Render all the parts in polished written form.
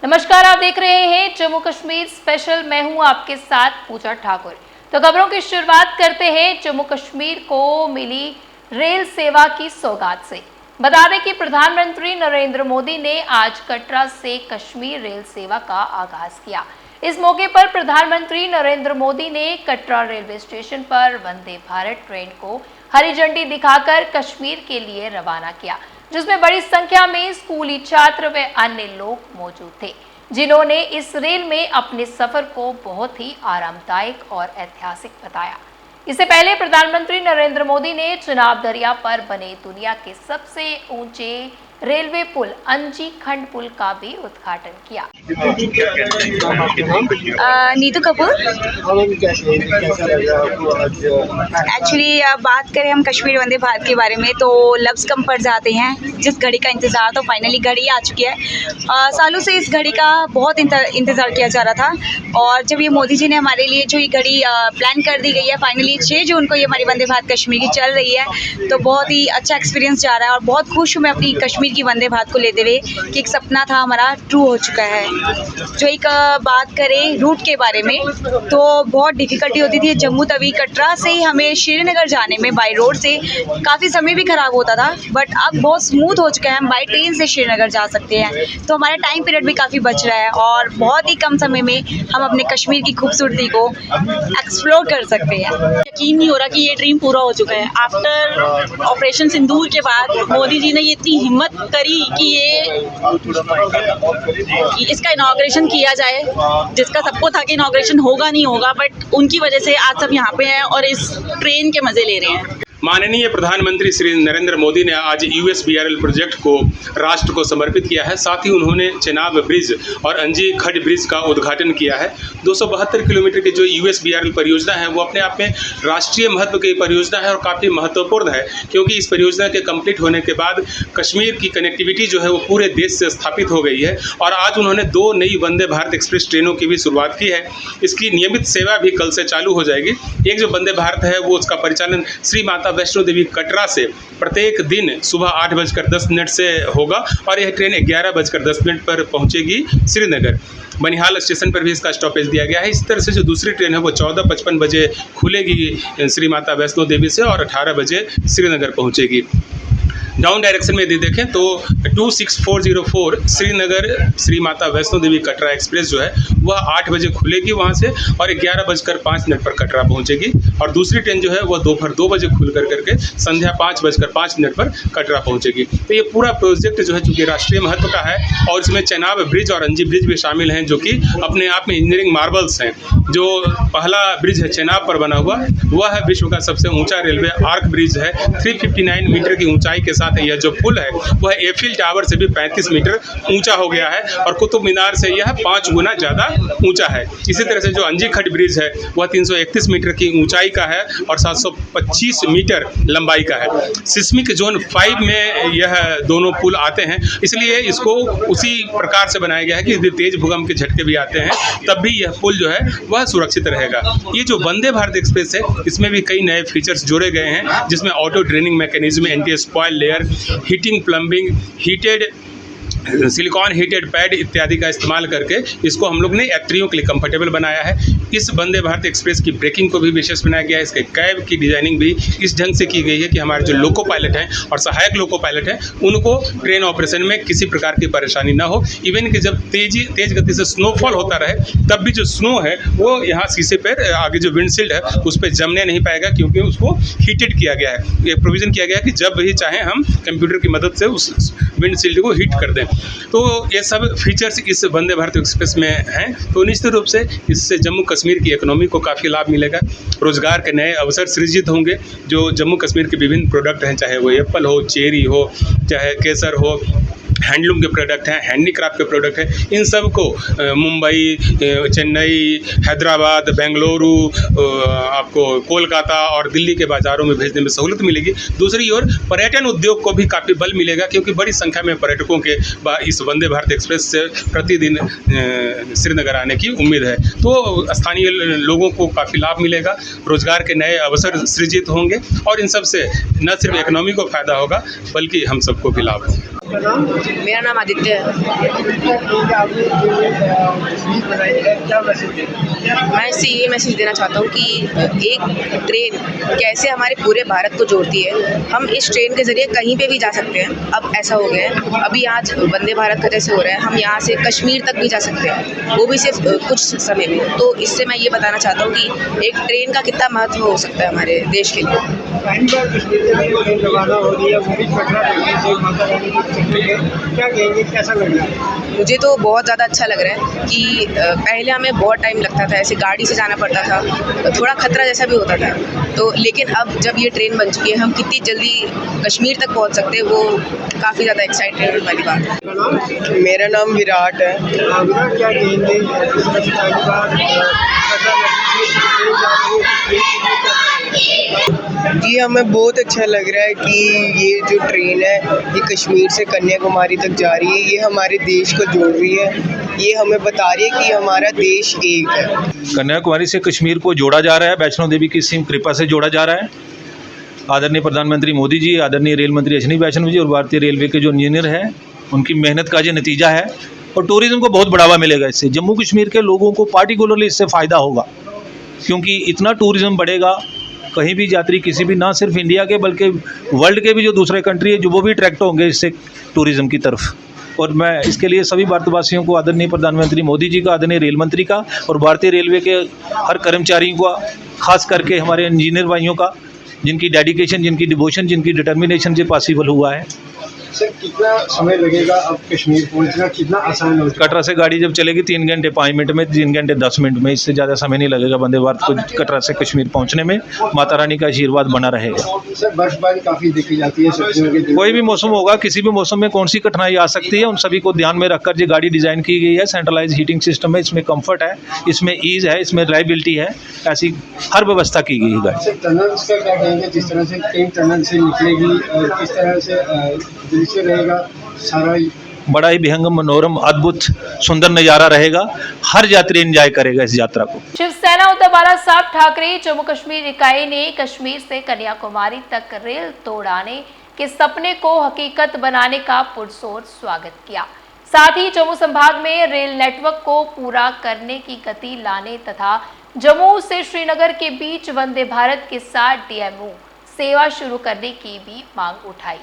नमस्कार, आप देख रहे हैं जम्मू कश्मीर स्पेशल। मैं हूं आपके साथ पूजा ठाकुर। तो खबरों की शुरुआत करते हैं जम्मू कश्मीर को मिली रेल सेवा की सौगात से। बता दें कि प्रधानमंत्री नरेंद्र मोदी ने आज कटरा से कश्मीर रेल सेवा का आगाज किया। इस मौके पर प्रधानमंत्री नरेंद्र मोदी ने कटरा रेलवे स्टेशन पर वंदे भारत ट्रेन को हरी झंडी दिखाकर कश्मीर के लिए रवाना किया, जिसमें बड़ी संख्या में स्कूली छात्र व अन्य लोग मौजूद थे, जिन्होंने इस रेल में अपने सफर को बहुत ही आरामदायक और ऐतिहासिक बताया। इससे पहले प्रधानमंत्री नरेंद्र मोदी ने चिनाब दरिया पर बने दुनिया के सबसे ऊंचे रेलवे पुल अंजी खंड पुल का भी उद्घाटन किया। नीतू कपूर। एक्चुअली बात करें हम कश्मीर वंदे भारत के बारे में तो लफ्ज़ कम पड़ जाते हैं। जिस घड़ी का इंतज़ार तो फाइनली घड़ी आ चुकी है। सालों से इस घड़ी का बहुत इंतज़ार किया जा रहा था, और जब ये मोदी जी ने हमारे लिए जो ये घड़ी प्लान कर दी गई है, फाइनली 6 जून को ये हमारी वंदे भारत कश्मीर की चल रही है, तो बहुत ही अच्छा एक्सपीरियंस जा रहा है और बहुत खुश हूँ मैं अपनी कश्मीर की वंदे भारत को लेते हुए कि एक सपना था हमारा ट्रू हो चुका है। जो एक बात करें रूट के बारे में तो बहुत डिफ़िकल्टी होती थी। जम्मू तवी कटरा से हमें श्रीनगर जाने में बाई रोड से काफ़ी समय भी ख़राब होता था, बट अब बहुत स्मूथ हो चुका है। हम बाई ट्रेन से श्रीनगर जा सकते हैं, तो हमारा टाइम पीरियड भी काफ़ी बच रहा है और बहुत ही कम समय में हम अपने कश्मीर की खूबसूरती को एक्सप्लोर कर सकते हैं। यकीन नहीं हो रहा कि ये ड्रीम पूरा हो चुका है। आफ्टर ऑपरेशन सिंदूर के बाद मोदी जी ने ये इतनी हिम्मत करी कि इसका इनॉग्रेशन किया जाए, जिसका सबको था कि इनॉग्रेशन होगा नहीं होगा, बट उनकी वजह से आज सब यहाँ पे हैं और इस ट्रेन के मज़े ले रहे हैं। माननीय प्रधानमंत्री श्री नरेंद्र मोदी ने आज यूएसबीआरएल प्रोजेक्ट को राष्ट्र को समर्पित किया है। साथ ही उन्होंने चिनाब ब्रिज और अंजी खंड ब्रिज का उद्घाटन किया है। 272 किलोमीटर की जो यूएसबीआरएल परियोजना है वो अपने आप में राष्ट्रीय महत्व की परियोजना है और काफ़ी महत्वपूर्ण है, क्योंकि इस परियोजना के कंप्लीट होने के बाद कश्मीर की कनेक्टिविटी जो है वो पूरे देश से स्थापित हो गई है। और आज उन्होंने 2 नई वंदे भारत एक्सप्रेस ट्रेनों की भी शुरुआत की है। इसकी नियमित सेवा भी कल से चालू हो जाएगी। एक जो वंदे भारत है वो उसका परिचालन श्री माता वैष्णो देवी कटरा से प्रत्येक दिन सुबह 8:10 से होगा और यह ट्रेन 11:10 पर पहुंचेगी श्रीनगर। बनिहाल स्टेशन पर भी इसका स्टॉपेज दिया गया है। इस तरह से जो दूसरी ट्रेन है वो 14:55 बजे खुलेगी श्री माता वैष्णो देवी से और 18 बजे श्रीनगर पहुंचेगी। डाउन डायरेक्शन में यदि देखें तो 26404 श्रीनगर श्री माता वैष्णो देवी कटरा एक्सप्रेस जो है वह 8 बजे खुलेगी वहाँ से और 11:05 पर कटरा पहुँचेगी। और दूसरी ट्रेन जो है वह दोपहर 2 बजे खुल करके संध्या 5:05 पर कटरा पहुँचेगी। तो ये पूरा प्रोजेक्ट जो है चूँकि राष्ट्रीय महत्व का है और इसमें चिनाब ब्रिज और अंजी ब्रिज भी शामिल हैं, जो कि अपने आप में इंजीनियरिंग मार्बल्स हैं। जो पहला ब्रिज है चिनाब पर बना हुआ, वह है विश्व का सबसे ऊँचा रेलवे आर्क ब्रिज है। 359 मीटर की ऊँचाई के साथ यह जो पुल है वह एफिल टावर से भी 35 मीटर ऊंचा हो गया है और कुतुब मीनार से यह 5 गुना ज़्यादा ऊंचा है। इसी तरह से जो अंजी खंड ब्रिज है वह 331 मीटर की ऊंचाई का है और 725 मीटर लंबाई का है। सिस्मिक जोन 5 में यह दोनों पुल आते हैं, इसलिए इसको उसी प्रकार से बनाया गया है कि यदि तेज भूकंप के झटके भी आते हैं तब भी यह पुल जो है वह सुरक्षित रहेगा। ये जो वंदे भारत एक्सप्रेस है इसमें भी कई नए फीचर्स जोड़े गए हैं, जिसमें auto draining mechanism, anti spoil layer, heating, plumbing, heated silicon heated pad इत्यादि का इस्तेमाल करके इसको हम लोग ने यात्रियों के लिए कंफर्टेबल बनाया है। इस वंदे भारत एक्सप्रेस की ब्रेकिंग को भी विशेष बनाया गया है। इसके कैब की डिजाइनिंग भी इस ढंग से की गई है कि हमारे जो लोको पायलट हैं और सहायक लोको पायलट हैं उनको ट्रेन ऑपरेशन में किसी प्रकार की परेशानी ना हो। इवन कि जब तेज गति से स्नोफॉल होता रहे तब भी जो स्नो है वो यहाँ शीशे पर आगे जो विंडशील्ड है उस पर जमने नहीं पाएगा, क्योंकि उसको हीटेड किया गया है। ये प्रोविज़न किया गया है कि जब भी चाहें हम कंप्यूटर की मदद से उस विंडशील्ड को हीट कर दें। तो ये सब फीचर्स इस वंदे भारत एक्सप्रेस में हैं। तो निश्चित रूप से इससे जम्मू कश्मीर की इकोनॉमी को काफ़ी लाभ मिलेगा, रोजगार के नए अवसर सृजित होंगे। जो जम्मू कश्मीर के विभिन्न प्रोडक्ट हैं, चाहे वो एप्पल हो, चेरी हो, चाहे केसर हो, हैंडलूम के प्रोडक्ट हैं, हैंडीक्राफ्ट के प्रोडक्ट हैं, इन सब को मुंबई, चेन्नई, हैदराबाद, बेंगलुरु, आपको कोलकाता और दिल्ली के बाज़ारों में भेजने में सहूलत मिलेगी। दूसरी ओर पर्यटन उद्योग को भी काफ़ी बल मिलेगा, क्योंकि बड़ी संख्या में पर्यटकों के इस वंदे भारत एक्सप्रेस से प्रतिदिन श्रीनगर आने की उम्मीद है। तो स्थानीय लोगों को काफ़ी लाभ मिलेगा, रोजगार के नए अवसर सृजित होंगे और इन सब से न सिर्फ इकोनॉमी को फ़ायदा होगा बल्कि हम सबको भी लाभ होगा। मेरा नाम आदित्य है। मैं इससे ये मैसेज देना चाहता हूँ कि एक ट्रेन कैसे हमारे पूरे भारत को जोड़ती है। हम इस ट्रेन के ज़रिए कहीं पे भी जा सकते हैं। अब ऐसा हो गया है, अभी आज वंदे भारत का जैसे हो रहा है, हम यहाँ से कश्मीर तक भी जा सकते हैं, वो भी सिर्फ कुछ समय में। तो इससे मैं ये बताना चाहता हूँ कि एक ट्रेन का कितना महत्व हो सकता है हमारे देश के लिए। पहली बार कश्मीर से ट्रेन रवाना हो रही है, वो भी पटना से माता रानी की चक्कर है, क्या कहेंगे, कैसा लग रहा है? मुझे तो बहुत ज़्यादा अच्छा लग रहा है कि पहले हमें बहुत टाइम लगता था, ऐसे गाड़ी से जाना पड़ता था, थोड़ा खतरा जैसा भी होता था। तो लेकिन अब जब ये ट्रेन बन चुकी है, हम कितनी जल्दी कश्मीर तक पहुंच सकते हैं, वो काफ़ी ज़्यादा एक्साइटेड वाली बात है। मेरा नाम विराट है। विराट, क्या कहेंगे पहली बार जी, हमें बहुत अच्छा लग रहा है कि ये जो ट्रेन है ये कश्मीर से कन्याकुमारी तक जा रही है, ये हमारे देश को जोड़ रही है, ये हमें बता रही है कि हमारा देश एक है। कन्याकुमारी से कश्मीर को जोड़ा जा रहा है, वैष्णो देवी की सीम कृपा से जोड़ा जा रहा है। आदरणीय प्रधानमंत्री मोदी जी, आदरणीय रेल मंत्री अश्विनी वैष्णव जी और भारतीय रेलवे के जो इंजीनियर हैं, उनकी मेहनत का ये नतीजा है और टूरिज्म को बहुत बढ़ावा मिलेगा इससे। जम्मू कश्मीर के लोगों को पार्टिकुलरली इससे फ़ायदा होगा, क्योंकि इतना टूरिज्म बढ़ेगा, कहीं भी यात्री किसी भी, ना सिर्फ इंडिया के बल्कि वर्ल्ड के भी जो दूसरे कंट्री है, जो वो भी अट्रैक्ट होंगे इससे टूरिज्म की तरफ। और मैं इसके लिए सभी भारतवासियों को, आदरणीय प्रधानमंत्री मोदी जी का, आदरणीय रेल मंत्री का और भारतीय रेलवे के हर कर्मचारियों का, खास करके हमारे इंजीनियर भाइयों का, जिनकी डेडिकेशन, जिनकी डिवोशन, जिनकी डिटर्मिनेशन से पॉसिबल हुआ है। सर, कितना समय लगेगा अब कश्मीर पहुंचना, कितना आसान हो? कटरा से गाड़ी जब चलेगी 3 घंटे 5 मिनट में, 3 घंटे 10 मिनट में, इससे ज़्यादा समय नहीं लगेगा वंदे भारत को कटरा से कश्मीर पहुंचने में। माता रानी का आशीर्वाद बना रहेगा। सर, बर्फबारी काफ़ी देखी जाती है सर्दियों के दिन। कोई भी मौसम होगा, किसी भी मौसम में कौन सी कठिनाई आ सकती है, उन सभी को ध्यान में रखकर ये गाड़ी डिज़ाइन की गई है। सेंट्रलाइज हीटिंग सिस्टम है, इसमें कम्फर्ट है, इसमें ईज़ है, इसमें रिलायबिलिटी है, ऐसी हर व्यवस्था की गई है गाड़ी। सर, टनल्स का क्या कहेंगे, जिस तरह से ट्रेन टनल से निकलेगी और किस तरह से दृश्य रहेगा सारा? बड़ा ही विहंगम, मनोरम, अद्भुत, सुंदर नज़ारा रहेगा। हर यात्री एंजॉय करेगा इस यात्रा को। शिवसेना उद्धव बाला साहब ठाकरे जम्मू कश्मीर इकाई ने कश्मीर से कन्याकुमारी तक रेल तोड़ाने के सपने को हकीकत बनाने का पुरजोर स्वागत किया। साथ ही जम्मू संभाग में रेल नेटवर्क को पूरा करने की गति लाने तथा जम्मू से श्रीनगर के बीच वंदे भारत के साथ DMO सेवा शुरू करने की भी मांग उठाई।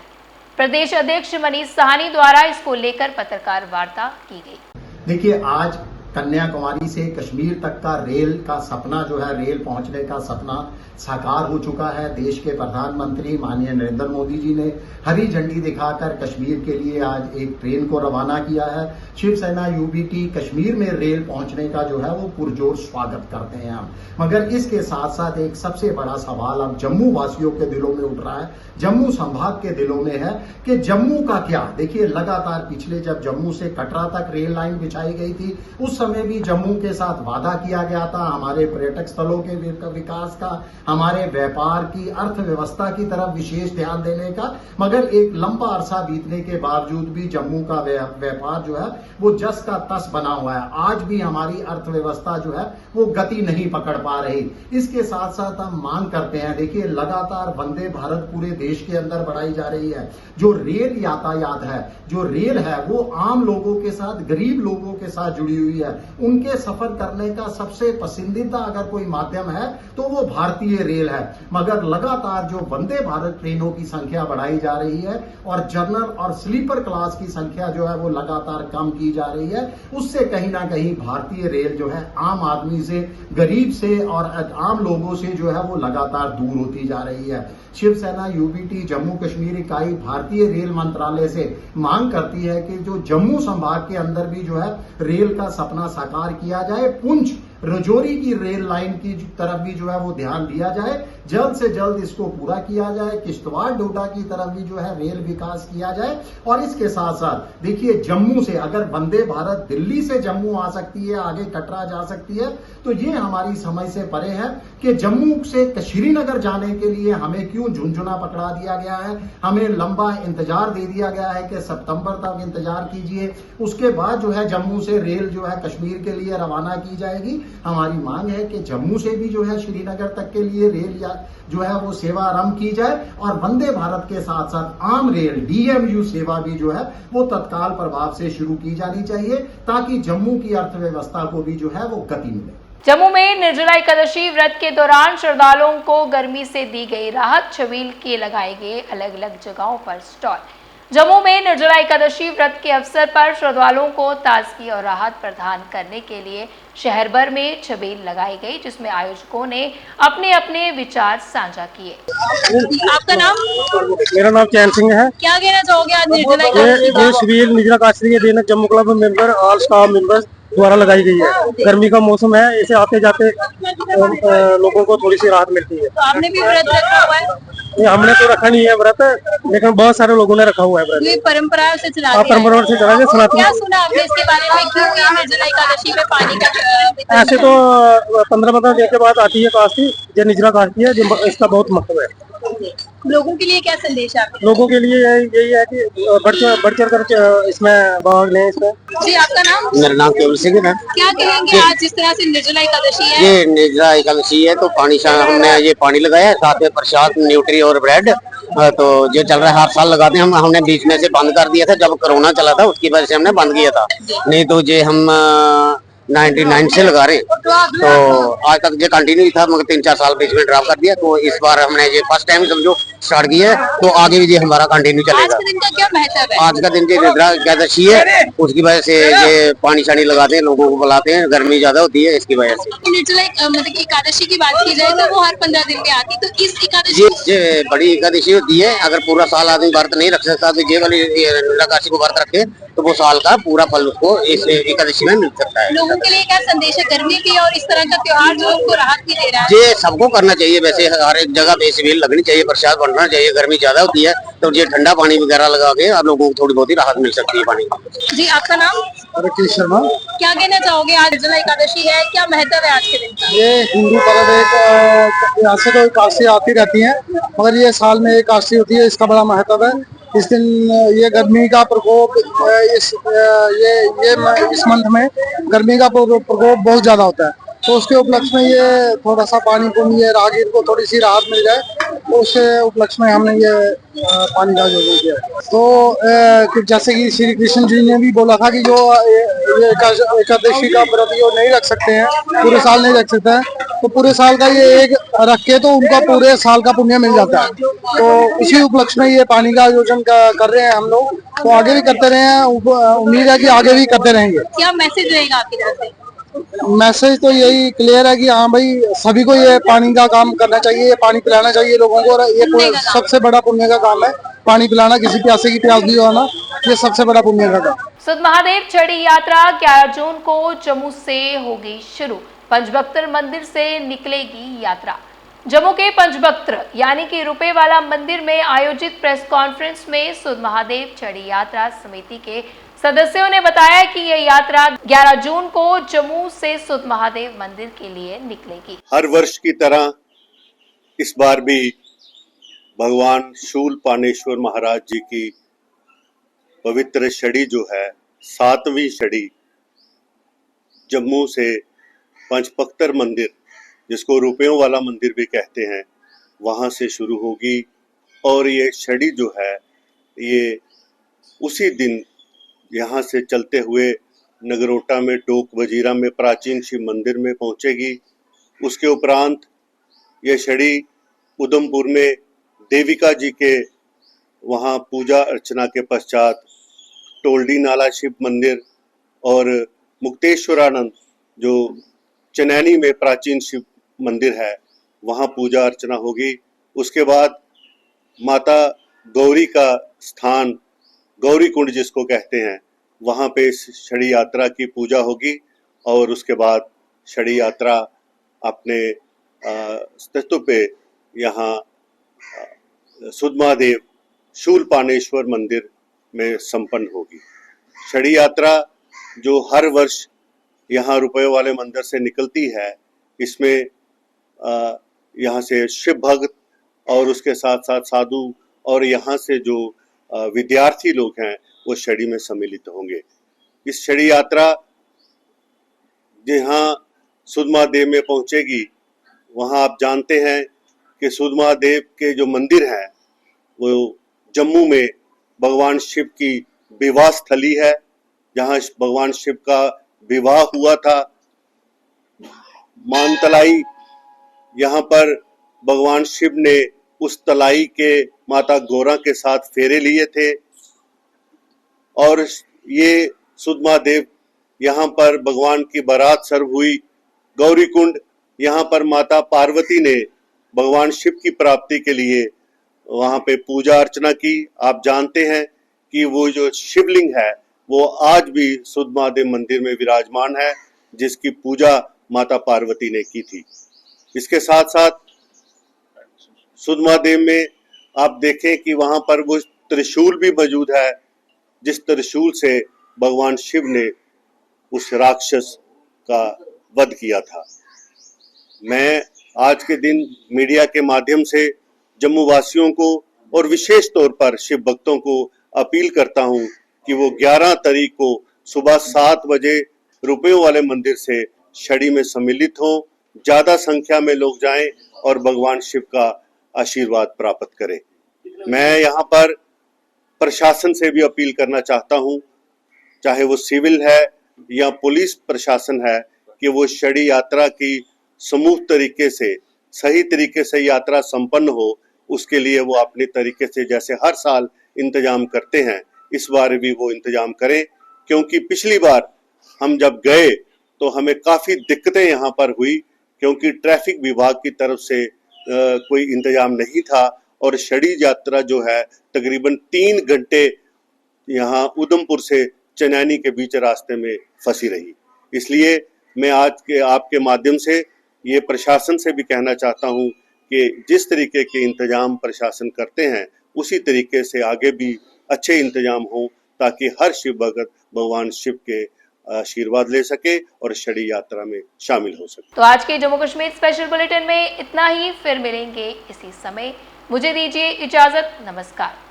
प्रदेश अध्यक्ष मनीष साहनी द्वारा इसको लेकर पत्रकार वार्ता की गई। देखिए, आज कन्याकुमारी से कश्मीर तक का रेल का सपना जो है, रेल पहुंचने का सपना साकार हो चुका है। देश के प्रधानमंत्री माननीय नरेंद्र मोदी जी ने हरी झंडी दिखाकर कश्मीर के लिए आज एक ट्रेन को रवाना किया है। शिवसेना UBT कश्मीर में रेल पहुंचने का जो है वो पुरजोर स्वागत करते हैं हम। मगर इसके साथ साथ एक सबसे बड़ा सवाल अब जम्मू वासियों के दिलों में उठ रहा है, जम्मू संभाग के दिलों में है कि जम्मू का क्या। देखिए, लगातार पिछले जब जम्मू से कटरा तक रेल लाइन बिछाई गई थी, उस समय भी जम्मू के साथ वादा किया गया था हमारे पर्यटक स्थलों के विकास का, हमारे व्यापार की, अर्थव्यवस्था की तरफ विशेष ध्यान देने का। मगर एक लंबा अरसा बीतने के बावजूद भी जम्मू का व्यापार जो है वो जस का तस बना हुआ है। आज भी हमारी अर्थव्यवस्था जो है वो गति नहीं पकड़ पा रही। इसके साथ साथ हम मांग करते हैं, देखिए, लगातार वंदे भारत पूरे देश के अंदर बढ़ाई जा रही है। जो रेल यातायात है, जो रेल है, वो आम लोगों के साथ, गरीब लोगों के साथ जुड़ी हुई है। उनके सफर करने का सबसे पसंदीदा अगर कोई माध्यम है तो वो भारतीय रेल है। मगर लगातार जो वंदे भारत ट्रेनों की संख्या बढ़ाई जा रही है और जनरल और स्लीपर क्लास की संख्या जो है वो लगातार कम की जा रही है, उससे कहीं ना कहीं भारतीय रेल जो है आम आदमी से, गरीब से और आम लोगों से जो है वो लगातार दूर होती जा रही है। शिवसेना UBT जम्मू कश्मीर इकाई भारतीय रेल मंत्रालय से मांग करती है कि जो जम्मू संभाग के अंदर भी जो है रेल का सपना साकार किया जाए। पुंछ रजौरी की रेल लाइन की तरफ भी जो है वो ध्यान दिया जाए, जल्द से जल्द इसको पूरा किया जाए। किश्तवाड़ डोडा की तरफ भी जो है रेल विकास किया जाए। और इसके साथ साथ देखिए, जम्मू से अगर वंदे भारत दिल्ली से जम्मू आ सकती है, आगे कटरा जा सकती है, तो ये हमारी समझ से परे है कि जम्मू से श्रीनगर जाने के लिए हमें क्यों झुंझुना पकड़ा दिया गया है। हमें लंबा इंतजार दे दिया गया है कि सितंबर तक इंतजार कीजिए, उसके बाद जो है जम्मू से रेल जो है कश्मीर के लिए रवाना की जाएगी। हमारी मांग है कि जम्मू से भी जो है श्रीनगर तक के लिए रेल या जो है वो सेवा आरंभ की जाए और वंदे भारत के साथ साथ आम रेल DMU सेवा भी जो है वो तत्काल प्रभाव से शुरू की जानी चाहिए ताकि जम्मू की अर्थव्यवस्था को भी जो है वो गति मिले। जम्मू में निर्जला एकादशी व्रत के दौरान श्रद्धालुओं को गर्मी से दी गई राहत, छबील के लगाए गए अलग अलग जगहों पर स्टॉल। जम्मू में निर्जला एकादशी व्रत के अवसर पर श्रद्धालुओं को ताजगी और राहत प्रदान करने के लिए शहर भर में छबील लगाई गई, जिसमें आयोजकों ने अपने अपने विचार साझा किए। आपका नाम? मेरा नाम चैन सिंह है। क्या कहना चाहोगे आज निर्जला एकादशी ये शिविर निर्जला एकादशी के दिन Jammu club member all staff members द्वारा लगाई गई है। गर्मी का मौसम है, इसे आते जाते लोगों को थोड़ी सी राहत मिलती है। तो आपने भी व्रत रखा हुआ है? हमने तो रखा नहीं है व्रत, लेकिन बहुत सारे लोगों ने रखा हुआ है व्रत। ये परंपरा से चला परंपरा से चला गया सनातन। क्या सुना आपने इसके बारे में, क्यों ये निर्जला एकादशी में पानी का ऐसे तो 15 दिन के बाद आती है काशी, जो निर्जला काशी है, जो इसका बहुत महत्व है। लोगों के लिए क्या संदेश है आपके? लोगों के लिए यही है कि बढ़ चढ़ कर इसमें भाग लें। इसमें जी, आपका नाम? मेरा नाम केवल सिंह है। क्या कहेंगे आज जिस तरह से निर्जला एकादशी है? ये निर्जला एकादशी है तो हमने ये पानी लगाया है, साथ में प्रसाद, न्यूट्री और ब्रेड। तो जो चल रहा है, हर साल लगाते हैं हम। हमने बीच में से बंद कर दिया था जब कोरोना चला था, उसकी वजह से हमने बंद किया था। नहीं तो ये हम 99 से लगा रहे हैं, तो आज तक ये कंटिन्यू था, मगर 3-4 साल बीच में ड्रॉप कर दिया। तो इस बार हमने ये फर्स्ट टाइम समझो स्टार्ट किया है, तो आगे भी ये हमारा कंटिन्यू चलेगा। आज के दिन का क्या महत्व है? आज का दिन जो निर्जला एकादशी है, उसकी वजह से ये पानी शानी लगाते हैं, लोगों को बुलाते हैं, गर्मी ज्यादा होती है इसकी वजह से। निर्जला मतलब एकादशी की बात की जाए तो वो हर 15 दिन में आती, तो इस एकादशी ये बड़ी एकादशी होती है। अगर पूरा साल आदमी व्रत नहीं रख सकता तो ये वाली निर्जला एकादशी को व्रत रखे तो वो साल का पूरा फल उसको इस एकादशी में मिल सकता है। लोगों के लिए क्या संदेश है? गर्मी भी और इस तरह का त्योहार जो उनको राहत भी दे रहा है। ये सबको करना चाहिए, वैसे हर एक जगह पे शिविर लगनी चाहिए, प्रसाद बढ़ना चाहिए। गर्मी ज्यादा होती है तो ये ठंडा पानी वगैरह लगा के आप लोगों को थोड़ी बहुत ही राहत मिल सकती है पानी। जी, आपका नाम? राकेश शर्मा। क्या कहना चाहोगे आज निर्जला एकादशी है, क्या महत्व है आज के दिन का? ये हिंदू पर्व एक, यहाँ से तो एकादशी आती रहती है, मगर ये साल में एकादशी होती है, इसका बड़ा महत्व है। इस दिन ये गर्मी का प्रकोप इस मंथ में गर्मी का प्रकोप बहुत ज्यादा होता है, तो उसके उपलक्ष्य में ये थोड़ा सा पानी पुण्य, ये राहगीर को थोड़ी सी राहत मिल जाए, तो उसके उपलक्ष्य में हमने ये पानी का आयोजन किया। तो जैसे कि श्री कृष्ण जी ने भी बोला था कि जो ये एकादशी का व्रत जो नहीं रख सकते हैं, पूरे साल नहीं रख सकते हैं, तो पूरे साल का ये एक रख के तो उनका पूरे साल का पुण्य मिल जाता है। तो इसी उपलक्ष्य में ये पानी का आयोजन कर रहे हैं हम लोग, तो आगे भी करते रहे हैं, उम्मीद है कि आगे भी करते रहेंगे। क्या मैसेज रहेगा आपकी तरफ से? मैसेज तो यही क्लियर है कि हाँ भाई, सभी को ये पानी का काम करना चाहिए, ये पानी पिलाना चाहिए लोगों को, और ये सबसे बड़ा पुण्य का काम है, पानी पिलाना, किसी प्यासे की प्यास बुझाना, ये सबसे बड़ा पुण्य का काम। सुध महादेव छड़ी यात्रा 11 जून को जम्मू से होगी शुरू। पंचभक्तर मंदिर से निकलेगी यात्रा। जम्मू के पंचभक्तर यानी कि रुपए वाला मंदिर में आयोजित प्रेस कॉन्फ्रेंस में सुध महादेव छड़ी यात्रा समिति के सदस्यों ने बताया कि यह यात्रा 11 जून को जम्मू से सुध महादेव मंदिर के लिए निकलेगी। हर वर्ष की तरह इस बार भी भगवान शूल पानेश्वर महाराज जी की पवित्र छड़ी जो है, 7वीं छड़ी, जम्मू से पंचभक्तर मंदिर, जिसको रुपयों वाला मंदिर भी कहते हैं, वहां से शुरू होगी। और ये छड़ी जो है, ये उसी दिन यहाँ से चलते हुए नगरोटा में टोक वजीरा में प्राचीन शिव मंदिर में पहुंचेगी। उसके उपरांत ये छड़ी उधमपुर में देविका जी के वहाँ पूजा अर्चना के पश्चात टोलडी नाला शिव मंदिर और मुक्तेश्वरानंद जो चनैनी में प्राचीन शिव मंदिर है, वहाँ पूजा अर्चना होगी। उसके बाद माता गौरी का स्थान गौरी कुंड जिसको कहते हैं, वहाँ पे छड़ी यात्रा की पूजा होगी। और उसके बाद छड़ी यात्रा अपने अस्तित्व पे यहाँ सुध महादेव शूल पानेश्वर मंदिर में संपन्न होगी। छड़ी यात्रा जो हर वर्ष यहाँ रुपये वाले मंदिर से निकलती है, इसमें यहाँ से शिव भक्त और उसके साथ साथ साधु और यहाँ से जो विद्यार्थी लोग हैं वो छड़ी में सम्मिलित होंगे। इस छड़ी यात्रा जहाँ सुधमहादेव में पहुंचेगी। वहां आप जानते हैं कि सुधमहादेव के जो मंदिर है वो जम्मू में भगवान शिव की विवाह स्थली है, जहां भगवान शिव का विवाह हुआ था। मानतलाई, यहाँ पर भगवान शिव ने उस तलाई के माता गौरा के साथ फेरे लिए थे और ये सुधमहादेव, यहाँ पर भगवान की बारात सर्व हुई। गौरी कुंड, यहाँ पर माता पार्वती ने भगवान शिव की प्राप्ति के लिए वहां पे पूजा अर्चना की। आप जानते हैं कि वो जो शिवलिंग है वो आज भी सुधमहादेव मंदिर में विराजमान है, जिसकी पूजा माता पार्वती ने की थी। इसके साथ साथ सुधमहादेव में आप देखें कि वहां पर वो त्रिशूल भी मौजूद है, जिस त्रिशूल से भगवान शिव ने उस राक्षस का वध किया था। मैं आज के दिन मीडिया के माध्यम से जम्मू वासियों को और विशेष तौर पर शिव भक्तों को अपील करता हूं कि वो 11 तारीख को सुबह 7 बजे रुपयों वाले मंदिर से छड़ी में सम्मिलित हों, ज्यादा संख्या में लोग जाएं और भगवान शिव का आशीर्वाद प्राप्त करें। मैं यहाँ पर प्रशासन से भी अपील करना चाहता हूँ, चाहे वो सिविल है या पुलिस प्रशासन है, कि वो छड़ी यात्रा की समूह तरीके से, सही तरीके से यात्रा संपन्न हो, उसके लिए वो अपने तरीके से जैसे हर साल इंतजाम करते हैं, इस बार भी वो इंतजाम करें। क्योंकि पिछली बार हम जब गए तो हमें काफी दिक्कतें यहाँ पर हुई, क्योंकि ट्रैफिक विभाग की तरफ से कोई इंतजाम नहीं था और छड़ी यात्रा जो है तकरीबन 3 घंटे यहाँ उधमपुर से चनैनी के बीच रास्ते में फंसी रही। इसलिए मैं आज के आपके माध्यम से ये प्रशासन से भी कहना चाहता हूँ कि जिस तरीके के इंतजाम प्रशासन करते हैं उसी तरीके से आगे भी अच्छे इंतजाम हो, ताकि हर शिव भगत भगवान शिव के आशीर्वाद ले सके और छड़ी यात्रा में शामिल हो सके। तो आज के जम्मू कश्मीर स्पेशल बुलेटिन में इतना ही, फिर मिलेंगे इसी समय। मुझे दीजिए इजाजत, नमस्कार।